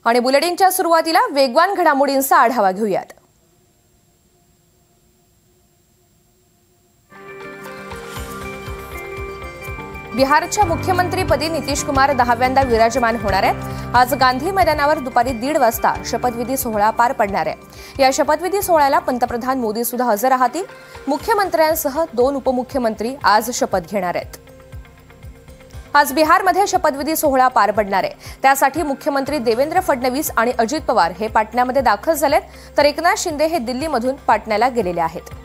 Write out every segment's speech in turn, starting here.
आणि बुलेटिनच्या सुरुवातीला वेगवान घडामोडींचा आढावा घेऊयात। बिहारच्या मुख्यमंत्रीपदी नितीश कुमार 10व्यांदा विराजमान होणार आहेत। आज गांधी मैदानावर दुपारी 1:30 वाजता शपथविधी सोहळा पार पडणार आहे। या शपथविधी सोहळ्याला पंतप्रधान मोदी सुद्धा हजर राहतील। मुख्यमंत्र्यांसह 2 उपमुख्यमंत्री आज शपथ घेणार आहेत। आज बिहारमध्ये शपथविधी सोहळा पार पडणार आहे। त्यासाठी मुख्यमंत्री देवेंद्र फडणवीस आणि अजित पवार हे पाटण्यामध्ये दाखल झालेत, तर एकनाथ शिंदे हे दिल्लीमधून पाटण्याला गेलेले आहेत।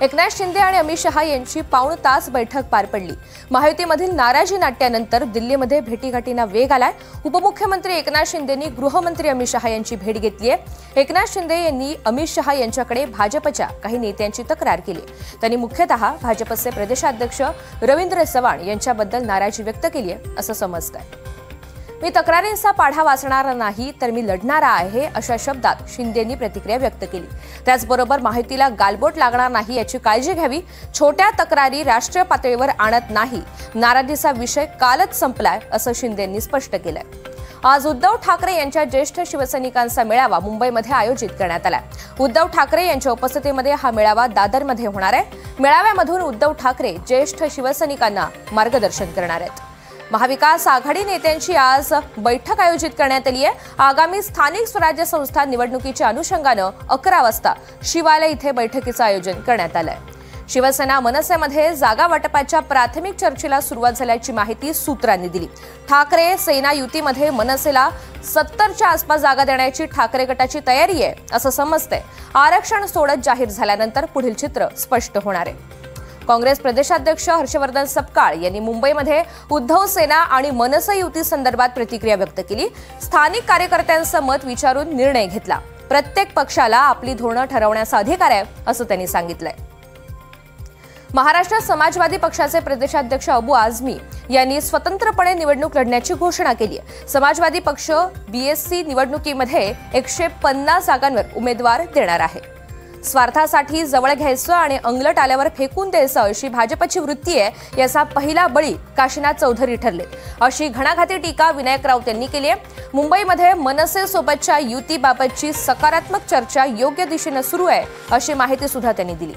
एकनाथ शिंदे आणि अमित शहा यांची पाऊण तास बैठक पार पडली। महायुतीमधील नाराजी नाट्यानंतर दिल्लीमध्ये भेटीगाठींना वेग आलाय। उपमुख्यमंत्री एकनाथ शिंदेंनी गृहमंत्री अमित शहा यांची भेट घेतली आहे। एकनाथ शिंदे यांनी अमित शहा यांच्याकडे भाजपच्या काही नेत्यांची तक्रार केली। त्यांनी मुख्यतः भाजपचे प्रदेशाध्यक्ष रवींद्र चव्हाण यांच्याबद्दल नाराजी व्यक्त केली आहे असं समजतंय। मी तक्रारींचा पाढा वाचणार नाही तर मी लढणार आहे अशा शब्दात शिंदेंनी प्रतिक्रिया व्यक्त केली। त्याचबरोबर महायुतीला गालबोट लागणार नाही याची काळजी घ्यावी। छोट्या तक्रारी राष्ट्रीय पातळीवर आणत नाही। नाराजीचा विषय कालच संपलाय असं शिंदेंनी स्पष्ट केलंय। आज उद्धव ठाकरे यांच्या ज्येष्ठ शिवसैनिकांचा मेळावा मुंबईमध्ये आयोजित करण्यात आलाय। उद्धव ठाकरे यांच्या उपस्थितीमध्ये हा मेळावा दादरमध्ये होणार आहे। मेळाव्यामधून उद्धव ठाकरे ज्येष्ठ शिवसैनिकांना मार्गदर्शन करणार आहेत। महाविकास आघाडी नेत्यांची आज बैठक आयोजित करण्यात आली आहे। आगामी स्थानिक स्वराज्य संस्था निवडणुकीच्या अनुषंगानं 11 वाजता शिवालय इथे बैठकीचं आयोजन करण्यात आलंय। शिवसेना मनसेमध्ये जागा वाटपाच्या प्राथमिक चर्चेला सुरुवात झाल्याची माहिती सूत्रांनी दिली। ठाकरे सेना युतीमध्ये मनसेला 70च्या आसपास जागा देण्याची ठाकरे गटाची तयारी आहे असं समजतंय। आरक्षण सोडत जाहीर झाल्यानंतर पुढील चित्र स्पष्ट होणार आहे। काँग्रेस प्रदेशाध्यक्ष हर्षवर्धन सपकाळ यांनी मुंबईमध्ये उद्धव सेना आणि मनसे युती संदर्भात प्रतिक्रिया व्यक्त केली। स्थानिक कार्यकर्त्यांचं मत विचारून निर्णय घेतला। प्रत्येक पक्षाला आपली धोरणं ठरवण्याचा अधिकार आहे असं त्यांनी सांगितलंय। महाराष्ट्र समाजवादी पक्षाचे प्रदेशाध्यक्ष अबू आझमी यांनी स्वतंत्रपणे निवडणूक लढण्याची घोषणा केली आहे। समाजवादी पक्ष बीएससी निवडणुकीमध्ये 150 जागांवर उमेदवार देणार आहे। स्वार्थासाठी जवळ घ्यायचं आणि अंगलट आल्यावर फेकून द्यायचं अशी भाजपची वृत्ती आहे। याचा पहिला बळी काशीनाथ चौधरी ठरले अशी घणाघाती टीका विनायक राऊत यांनी केली आहे। मुंबईमध्ये मनसे सोबतच्या युतीबाबतची सकारात्मक चर्चा योग्य दिशेने सुरू आहे अशी माहिती सुद्धा त्यांनी दिली।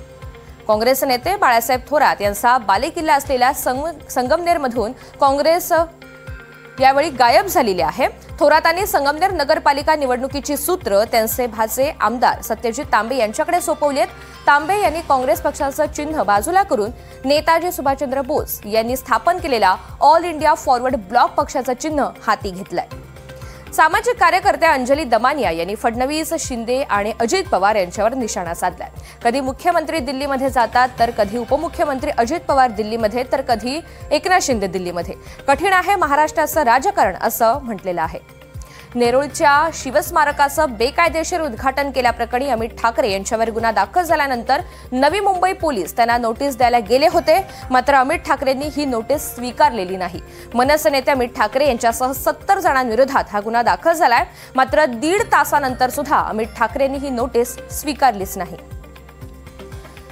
काँग्रेस नेते बाळासाहेब थोरात यांचा बालेकिल्ला असलेल्या संगमनेरमधून काँग्रेस यावेळी गायब झालेली आहे। थोरातांनी संगमनेर नगरपालिका निवडणुकीची सूत्र त्यांचे भाचे आमदार सत्यजित तांबे यांच्याकडे सोपवली आहेत। तांबे यांनी काँग्रेस पक्षाचं चिन्ह बाजूला करून नेताजी सुभाषचंद्र बोस यांनी स्थापन केलेला ऑल इंडिया फॉरवर्ड ब्लॉक पक्षाचं चिन्ह हाती घेतलंय। सामाजिक कार्यकर्त्या अंजली दमानिया यांनी फडणवीस, शिंदे आणि अजित पवार यांच्यावर निशाणा साधलाय। कधी मुख्यमंत्री दिल्लीमध्ये जातात तर कधी उपमुख्यमंत्री अजित पवार दिल्लीमध्ये तर कधी एकनाथ शिंदे दिल्लीमध्ये। कठीण आहे महाराष्ट्राचं राजकारण असं म्हटलेलं आहे। नेरूळच्या शिवस्मारकाचं बेकायदेशीर उद्घाटन केल्याप्रकरणी अमित ठाकरे यांच्यावर गुन्हा दाखल झाल्यानंतर नवी मुंबई पोलीस त्यांना नोटीस द्यायला गेले होते, मात्र अमित ठाकरेंनी ही नोटीस स्वीकारलेली नाही। मनसे नेते अमित ठाकरे यांच्यासह 70 जणांविरोधात हा गुन्हा दाखल झालाय, मात्र 1.5 तासानंतर सुद्धा अमित ठाकरेंनी ही नोटीस स्वीकारलीच नाही।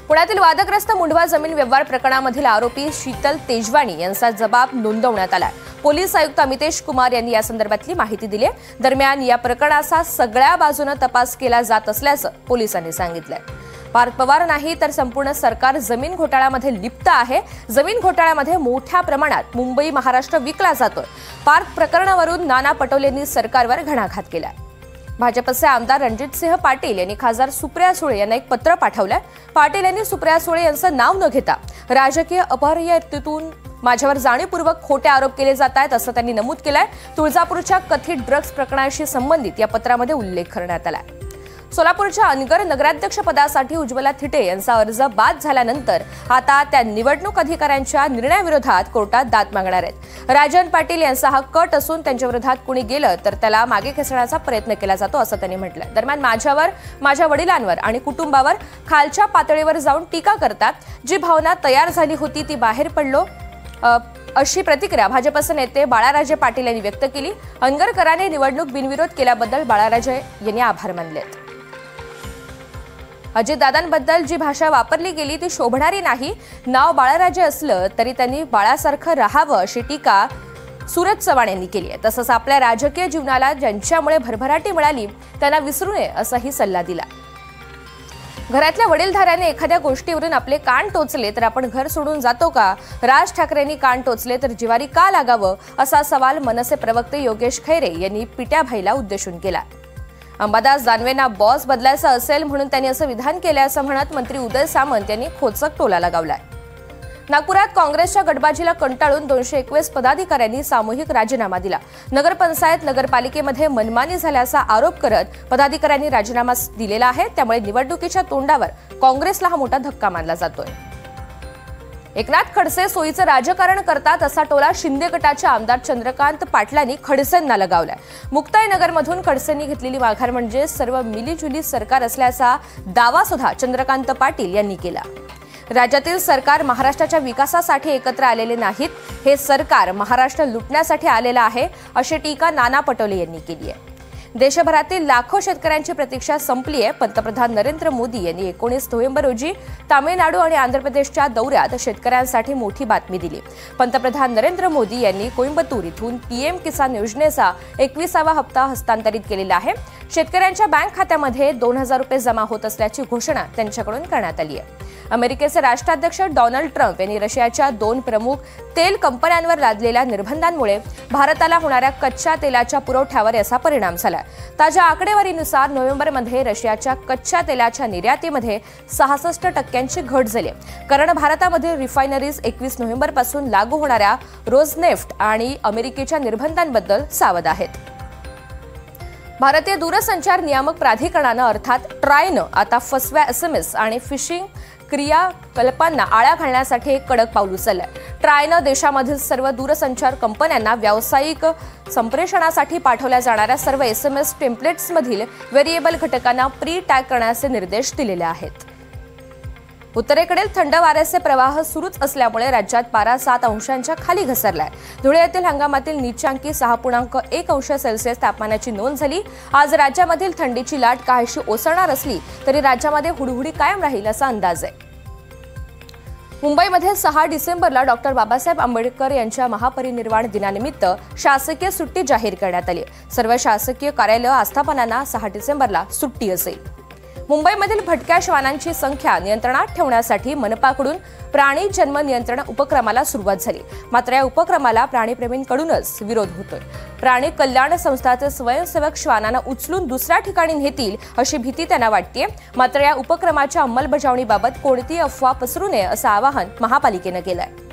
पुण्यातील वादग्रस्त मुंढवा जमीन व्यवहार प्रकरणामधील आरोपी शीतल तेजवानी यांचा जबाब नोंदवण्यात आलाय। पोलीस आयुक्त अमितेश कुमार यांनी या संदर्भातली माहिती दिली आहे। दरम्यान या प्रकरणाचा सगळ्या बाजूने तपास केला जात असल्याचं पोलिसांनी सांगितलंय। पार्थ पवार नाही तर संपूर्ण सरकार जमीन घोटाळ्यामध्ये लिप्त आहे। जमीन घोटाळ्यामध्ये मोठ्या प्रमाणात मुंबई महाराष्ट्र विकला जातोय। पार्थ प्रकरणावरून नाना पटोलेंनी सरकारवर घणाघात केलाय। भाजपचे आमदार रणजितसिंह पाटील यांनी खासदार सुप्रिया सुळे यांना एक पत्र पाठवलंय। पाटील यांनी सुप्रिया सुळे यांचं नाव न घेता राजकीय अपरिहार्यतेतून माझ्यावर जाणीवपूर्वक खोटे आरोप केले जात आहेत असं त्यांनी नमूद केलंय। तुळजापूरच्या कथित ड्रग्ज प्रकरणाशी संबंधित या पत्रामध्ये उल्लेख करण्यात आलाय। सोलापूरच्या अनगर नगराध्यक्ष पदासाठी उज्ज्वला थिटे यांचा अर्ज बाद झाल्यानंतर आता त्या निवडणूक अधिकाऱ्यांच्या निर्णयाविरोधात कोर्टात दाद मागणार आहेत। राजन पाटील यांचा हा कट असून त्यांच्या विरोधात कुणी गेलं तर त्याला मागे खेचण्याचा प्रयत्न केला जातो असं त्यांनी म्हटलंय। दरम्यान माझ्यावर, माझ्या वडिलांवर आणि कुटुंबावर खालच्या पातळीवर जाऊन टीका करतात। जी भावना तयार झाली होती ती बाहेर पडलो अशी प्रतिक्रिया भाजपचे नेते बाळाराजे पाटील यांनी व्यक्त केली। अनगरकरांनी निवडणूक बिनविरोध केल्याबद्दल बाळाराजे यांनी आभार मानलेत। अजितदादांबद्दल जी भाषा वापरली गेली ती शोभणारी नाही। नाव बाळाराजे असलं तरी त्यांनी बाळासारखं राहावं अशी टीका सूरज चव्हाण यांनी केली आहे। तसंच आपल्या राजकीय जीवनाला ज्यांच्यामुळे भरभराटी मिळाली त्यांना विसरू नये असाही सल्ला दिला। घरातल्या वडीलधाऱ्याने एखाद्या गोष्टीवरून आपले कान टोचले तर आपण घर सोडून जातो का? राज ठाकरेंनी कान टोचले तर जिवारी का लागावं, असा सवाल मनसे प्रवक्ते योगेश खैरे यांनी पिट्याभाईला उद्देशून केला। अंबादास दानवेंना बॉस बदलायचा असेल म्हणून त्यांनी असं विधान केलं असं म्हणत मंत्री उदय सामंत यांनी खोचक टोला लगावलाय। नागपुरात काँग्रेसच्या गटबाजीला कंटाळून 221 पदाधिकाऱ्यांनी सामूहिक राजीनामा दिला। नगरपंचायत नगरपालिकेमध्ये मनमानी झाल्याचा आरोप करत पदाधिकाऱ्यांनी राजीनामा दिलेला आहे। त्यामुळे निवडणुकीच्या तोंडावर काँग्रेसला हा मोठा धक्का मानला जातोय। एकनाथ खडसे सोयीचं राजकारण करतात असा टोला शिंदे गटाच्या आमदार चंद्रकांत पाटलांनी खडसेंना लगावलाय। मुक्ताईनगरमधून खडसेंनी घेतलेली माघार म्हणजे सर्व मिलीजुली सरकार असल्याचा दावा सुद्धा चंद्रकांत पाटील यांनी केला। राज्यातील सरकार महाराष्ट्राच्या विकासासाठी एकत्र आलेले नाहीत, हे सरकार महाराष्ट्र लुटण्यासाठी आलेलं आहे, अशी टीका नाना पटोले यांनी केली आहे। देशभरातील लाखो शेतकऱ्यांची प्रतीक्षा संपली आहे। पंतप्रधान नरेंद्र मोदी यांनी 19 नोव्हेंबर रोजी तामिळनाडू आणि आंध्र प्रदेशच्या दौऱ्यात शेतकऱ्यांसाठी मोठी बातमी दिली। पंतप्रधान नरेंद्र मोदी यांनी कोइंबतूर इथून पीएम किसान योजनेचा 21वा हप्ता हस्तांतरित केलेला आहे। शेतकऱ्यांच्या बँक खात्यामध्ये 2000 रुपये जमा होत असल्याची घोषणा त्यांच्याकडून करण्यात आली आहे। अमेरिकेचे राष्ट्राध्यक्ष डोनाल्ड ट्रम्प यांनी रशियाच्या 2 प्रमुख तेल कंपन्यांवर लादलेल्या निर्बंधांमुळे भारताला होणाऱ्या कच्च्या तेलाच्या पुरवठ्यावर याचा परिणाम झाला। ताज्या आकडेवारीनुसार नोव्हेंबरमध्ये रशियाच्या कच्च्या तेलाच्या निर्यातीमध्ये 66% घट झाली, कारण भारतामधील रिफायनरीज 21 नोव्हेंबरपासून लागू होणाऱ्या रोजनेफ्ट आणि अमेरिकेच्या निर्बंधांबद्दल सावध आहेत। भारतीय दूरसंचार नियामक प्राधिकरणानं अर्थात ट्रायनं आता फसव्या SMS आणि फिशिंग क्रियाकलापांना आळा घालण्यासाठी एक कडक पाऊल उचललंय। ट्रायनं देशामधील सर्व दूरसंचार कंपन्यांना व्यावसायिक संप्रेषणासाठी पाठवल्या जाणाऱ्या सर्व SMS टेम्पलेट्समधील व्हेरिएबल घटकांना प्री टॅग करण्याचे निर्देश दिलेले आहेत। उत्तरेकडील थंड वाऱ्याचे प्रवाह सुरूच असल्यामुळे राज्यात पारा 7 अंशांच्या खाली घसरलाय। धुळे येथील हंगामातील नीचांकी 6.1 अंश सेल्सिअस तापमानाची नोंद झाली। आज राज्यामधील थंडीची लाट काहीशी ओसरणार असली तरी राज्यामध्ये हुडहुडी कायम राहील असा अंदाज आहे। मुंबईमध्ये 6 डिसेंबरला डॉक्टर बाबासाहेब आंबेडकर यांच्या महापरिनिर्वाण दिनानिमित्त शासकीय सुट्टी जाहीर करण्यात आली। सर्व शासकीय कार्यालय आस्थापनांना 6 डिसेंबरला सुट्टी असेल। मुंबईमधील भटक्या श्वानांची संख्या नियंत्रणात ठेवण्यासाठी मनपाकडून प्राणी जन्म नियंत्रण उपक्रमाला सुरुवात झाली, मात्र या उपक्रमाला प्राणीप्रेमींकडूनच विरोध होतोय। प्राणी कल्याण संस्थाचे स्वयंसेवक श्वानांना उचलून दुसऱ्या ठिकाणी नेतील अशी भीती त्यांना वाटते, मात्र या उपक्रमाच्या अंमलबजावणीबाबत कोणतीही अफवा पसरू नये असं आवाहन महापालिकेनं केलंय।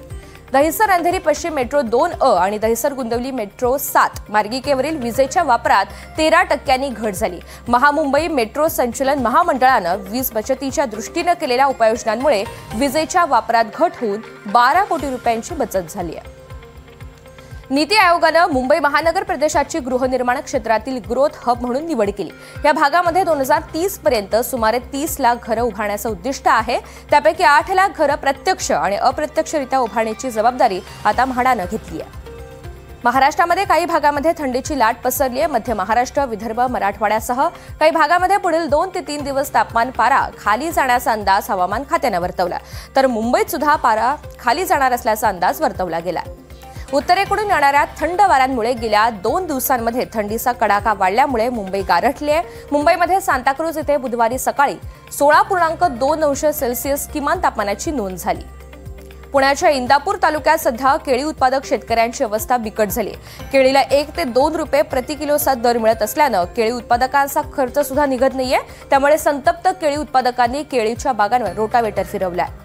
दहिसर अंधेरी पश्चिम मेट्रो 2A आणि दहिसर गुंदवली मेट्रो 7 मार्गिकेवरील विजेच्या वापरात 13% घट झाली। महामुंबई मेट्रो संचलन महामंडळानं वीज बचतीच्या दृष्टीनं केलेल्या उपाययोजनांमुळे विजेच्या वापरात घट होऊन 12 कोटी रुपयांची बचत झाली आहे। नीती आयोगानं मुंबई महानगर प्रदेशाची गृहनिर्माण क्षेत्रातील ग्रोथ हब म्हणून निवड केली। या भागामध्ये 2030 पर्यंत सुमारे 30 लाख घरं उभारण्याचं उद्दिष्ट आहे। त्यापैकी 8 लाख घरं प्रत्यक्ष आणि अप्रत्यक्षरित्या उभारण्याची जबाबदारी आता म्हाडानं घेतली आहे। महाराष्ट्रामध्ये काही भागामध्ये थंडीची लाट पसरली आहे। मध्य महाराष्ट्र, विदर्भ, मराठवाड्यासह काही भागामध्ये पुढील 2 ते 3 दिवस तापमान पारा खाली जाण्याचा अंदाज हवामान खात्यानं वर्तवला, तर मुंबईत सुद्धा पारा खाली जाणार असल्याचा अंदाज वर्तवला गेला। उत्तरेकडून येणाऱ्या थंड वाऱ्यांमुळे गेल्या 2 दिवसांमध्ये थंडीचा कडाका वाढल्यामुळे मुंबई गारठली आहे। मुंबईमध्ये सांताक्रूज येथे बुधवारी सकाळी 16.2 अंश सेल्सिअस किमान तापमानाची नोंद झाली। पुण्याच्या इंदापूर तालुक्यात सध्या केळी उत्पादक शेतकऱ्यांची अवस्था बिकट झाली। केळीला 1 ते 2 रुपये प्रति किलोचा दर मिळत असल्यानं केळी उत्पादकांचा खर्च सुद्धा निघत नाहीये। त्यामुळे संतप्त केळी उत्पादकांनी केळीच्या बागांवर रोटावेटर फिरवलाय।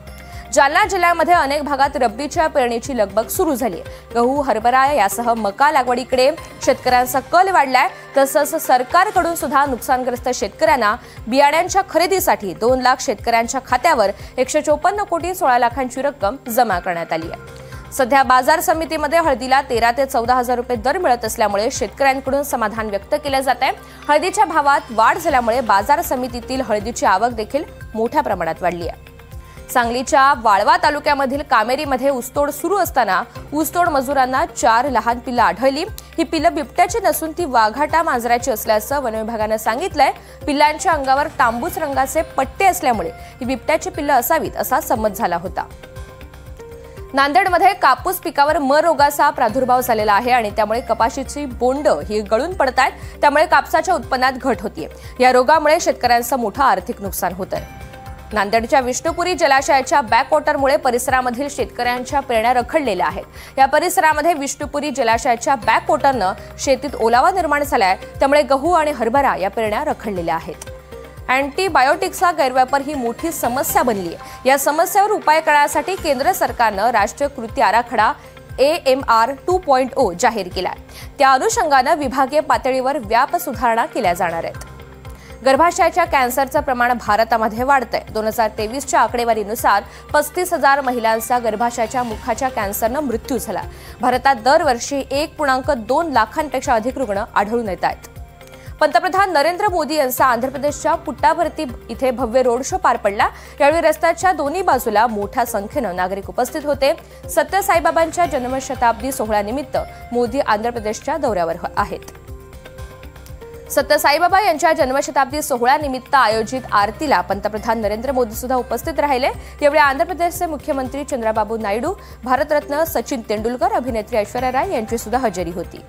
जालना जिल्ह्यामध्ये अनेक भागात रब्बीच्या पेरणीची लगबग सुरू झाली आहे। गहू, हरभरा यासह मका लागवडीकडे शेतकऱ्यांचा कल वाढलाय। तसंच सरकारकडून सुद्धा नुकसानग्रस्त शेतकऱ्यांना बियाण्यांच्या खरेदीसाठी 2 लाख शेतकऱ्यांच्या खात्यावर 154 कोटी 16 लाखांची रक्कम जमा करण्यात आली आहे। सध्या बाजार समितीमध्ये हळदीला 13 ते 14 हजार रुपये दर मिळत असल्यामुळे शेतकऱ्यांकडून समाधान व्यक्त केलं जात आहे। हळदीच्या भावात वाढ झाल्यामुळे बाजार समितीतील हळदीची आवक देखील मोठ्या प्रमाणात वाढली आहे। सांगलीच्या वाळवा तालुक्यामधील कामेरीमध्ये ऊसतोड सुरू असताना ऊसतोड मजुरांना 4 लहान पिल्लं आढळली। ही पिल्लं बिबट्याची नसून ती वाघाटा मांजराची असल्याचं वन विभागानं सांगितलंय। पिल्लांच्या अंगावर तांबूस रंगाचे पट्टे असल्यामुळे ही बिबट्याची पिल्लं असावीत असा समज झाला होता। नांदेडमध्ये कापूस पिकावर म रोगाचा प्रादुर्भाव झालेला आहे आणि त्यामुळे कपाशीची बोंड ही गळून पडतायत. त्यामुळे कापसाच्या उत्पन्नात घट होतीये. या रोगामुळे शेतकऱ्यांचं मोठं आर्थिक नुकसान होतंय. नांदेडच्या विष्णुपुरी जलाशयाच्या बॅकवॉटरमुळे परिसरामधील शेतकऱ्यांच्या पेरण्या रखडलेल्या आहेत. या परिसरामध्ये विष्णुपुरी जलाशयाच्या बॅकवॉटरनं शेतीत ओलावा निर्माण झालाय. त्यामुळे गहू आणि हरभरा या पेरण्या रखडलेल्या आहेत. अँटीबायोटिक्सचा गैरवापर ही मोठी समस्या बनली आहे. या समस्येवर उपाय करण्यासाठी केंद्र सरकारनं राष्ट्रीय कृती आराखडा AMR 2.0 जाहीर केला आहे. त्या अनुषंगानं विभागीय पातळीवर व्याप सुधारणा केल्या जाणार आहेत. गर्भाशयाच्या कॅन्सरचं प्रमाण भारतामध्ये वाढतंय. 2023च्या आकडेवारीनुसार 35,000 महिलांचा गर्भाशयाच्या मुखाच्या कॅन्सरनं मृत्यू झाला. भारतात दरवर्षी 1.2 लाखांपेक्षा अधिक रुग्ण आढळून येत आहेत. पंतप्रधान नरेंद्र मोदी यांचा आंध्र प्रदेशच्या पुट्टाभर्ती इथे भव्य रोड शो पार पडला. यावेळी रस्त्याच्या दोन्ही बाजूला मोठ्या संख्येनं नागरिक उपस्थित होते. सत्य साईबाबांच्या जन्मशताब्दी सोहळ्यानिमित्त मोदी आंध्र प्रदेशच्या दौऱ्यावर आहेत. सत्य साईबाबा यांच्या जन्मशताब्दी सोहळ्यानिमित्त आयोजित आरतीला पंतप्रधान नरेंद्र मोदी सुद्धा उपस्थित राहिले. यावेळी आंध्र प्रदेशचे मुख्यमंत्री चंद्राबाबू नायडू, भारतरत्न सचिन तेंडुलकर, अभिनेत्री ऐश्वर्या राय यांची सुद्धा हजेरी होती.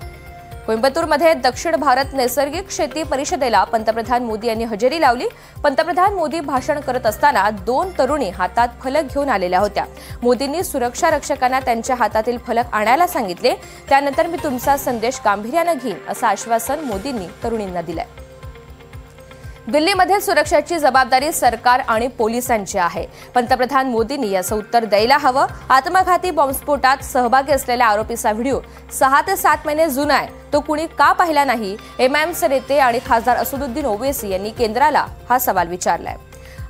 कोइंबतूरमध्ये दक्षिण भारत नैसर्गिक शेती परिषदेला पंतप्रधान मोदी यांनी हजेरी लावली. पंतप्रधान मोदी भाषण करत असताना 2 तरुणी हातात फलक घेऊन आलेल्या होत्या. मोदींनी सुरक्षा रक्षकांना त्यांच्या हातातील फलक आणायला सांगितले. त्यानंतर मी तुमचा संदेश गांभीर्यानं घेईन असं आश्वासन मोदींनी तरुणींना दिलंय. दिल्लीमध्ये सुरक्षेची जबाबदारी सरकार आणि पोलिसांची आहे. पंतप्रधान मोदींनी याचं उत्तर द्यायला हवं. आत्मघाती बॉम्बस्फोटात सहभागी असलेल्या आरोपीचा व्हिडिओ 6 ते 7 महिने जुना आहे. तो कुणी का पाहिला नाही? MIMचे नेते आणि खासदार असदुद्दीन ओवैसी यांनी केंद्राला हा सवाल विचारलाय.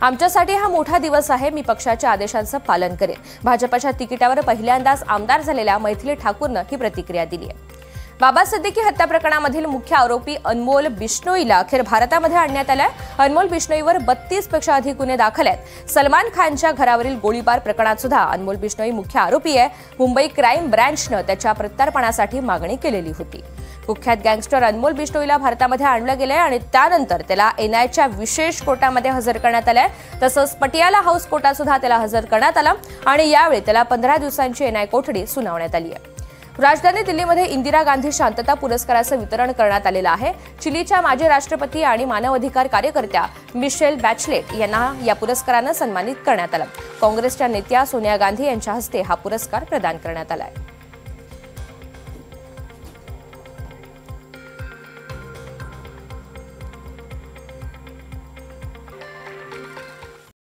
आमच्यासाठी हा मोठा दिवस आहे. मी पक्षाच्या आदेशांचं पालन करेन. भाजपच्या तिकिटावर पहिल्यांदाच आमदार झालेल्या मैथिली ठाकूरनं ही प्रतिक्रिया दिली आहे. बाबा सिद्दीकी हत्या प्रकरणामधील मुख्य आरोपी अनमोल बिश्नोईला अखेर भारतामध्ये आणण्यात आलाय. अनमोल बिश्नोईवर 32 पेक्षा अधिक गुन्हे दाखल आहेत. सलमान खानच्या घरावरील गोळीबार प्रकरणात सुद्धा अनमोल बिश्नोई मुख्य आरोपी आहे. मुंबई क्राईम ब्रँचनं त्याच्या प्रत्यार्पणासाठी मागणी केलेली होती. कुख्यात गँगस्टर अनमोल बिश्नोईला भारतामध्ये आणलं गेलंय आणि त्यानंतर त्याला NIAच्या विशेष कोर्टामध्ये हजर करण्यात आलंय. तसंच पटियाला हाऊस कोर्टात सुद्धा त्याला हजर करण्यात आलं आणि यावेळी त्याला 15 दिवसांची NIA कोठडी सुनावण्यात आली आहे. राजधानी दिल्लीमध्ये इंदिरा गांधी शांतता पुरस्काराचं वितरण करण्यात आलेलं आहे. चिलीच्या माजी राष्ट्रपती आणि मानवाधिकार कार्यकर्त्या मिशेल बॅचलेट यांना या पुरस्कारानं सन्मानित करण्यात आलं. काँग्रेसच्या नेत्या सोनिया गांधी यांच्या हस्ते हा पुरस्कार प्रदान करण्यात आलाय.